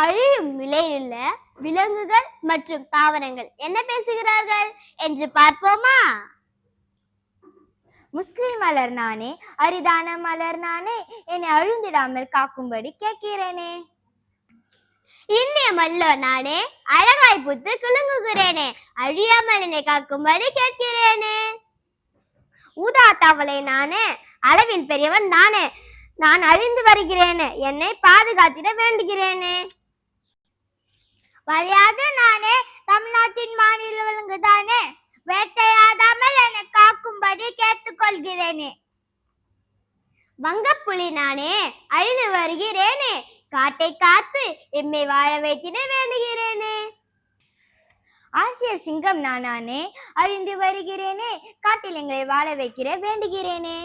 அழியும் நிலையிலுள்ள விலங்குகள் மற்றும் தாவரங்கள் என்ன பேசுகிறார்கள் என்று பார்ப்போமா? முஸ்லிம் மலர் நானே, அரிதான மலர் நானே, என்னை அழுந்திடாமல் காக்கும்படி கேட்கிறேனே. இந்திய மல்லோ நானே, அழகாய் பூத்து குலுங்குகிறேனே, அழியாமல் என்னை காக்கும்படி கேட்கிறேனே. ஊதா தவளை நானே, அளவில் பெரியவன் நானே, நான் அழிந்து வருகிறேனே, என்னை பாதுகாத்திட வேண்டுகிறேனே. வரையாது நானே, தமிழ்நாட்டின் மாநில விலங்கு தானே, வேட்டையாடாமல் என்னை காக்கும்படி கேட்டுக்கொள்கிறேனே. வங்கப்புலி நானே, அழிந்து வருகிறேனே, காட்டை காத்து எம்மை வாழ வைத்திட வேண்டுகிறேனே. ஆசிய சிங்கம் நானே, அழிந்து வருகிறேனே, காட்டில் எங்களை வாழ வைக்கிற வேண்டுகிறேனே.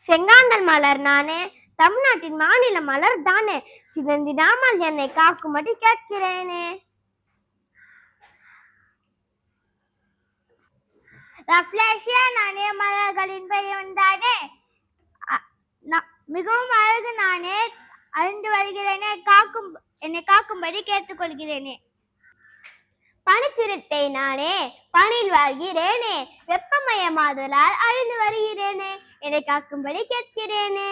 செங்காந்தல் மலர் நானே, தமிழ்நாட்டின் மாநில மலர் தானே, சிதந்திடாமல் என்னை காக்கும்படி கேட்கிறேனே. ரஃப்லேஷியா நானே, மலர்களின் பெரியவன் தானே, மிகவும் அழகு நானே, அழிந்து வருகிறேனே, என்னை காக்கும்படி கேட்டுக்கொள்கிறேனே. பனிச்சிறுத்தை நானே, பனியில் வாழ்கிறேனே, வெப்பமயமாதலால் அழிந்து வருகிறேனே, என்னை காக்கும்படி கேட்கிறேனே.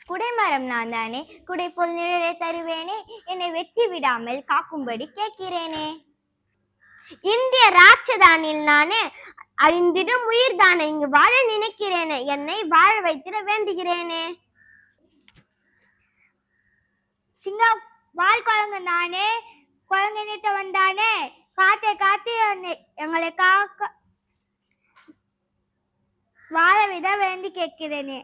குடைமரம் நான் தானே, குடை போல் நிழலை தருவேனே, என்னை வெட்டி விடாமல் காக்கும்படி கேட்கிறேனே. இந்திய ராட்சதானில் நானே, அழிந்திடும் உயிர் தானே, இங்கு வாழ நினைக்கிறேனே, என்னை வாழ வைத்திட வேண்டுகிறேனே. சிங்கம் வால் குழங்கு நானே, குழந்தை நீட்டவன் தானே, காத்தை காத்து எங்களை காக்க வாழ விட வேண்டி கேட்கிறேனே.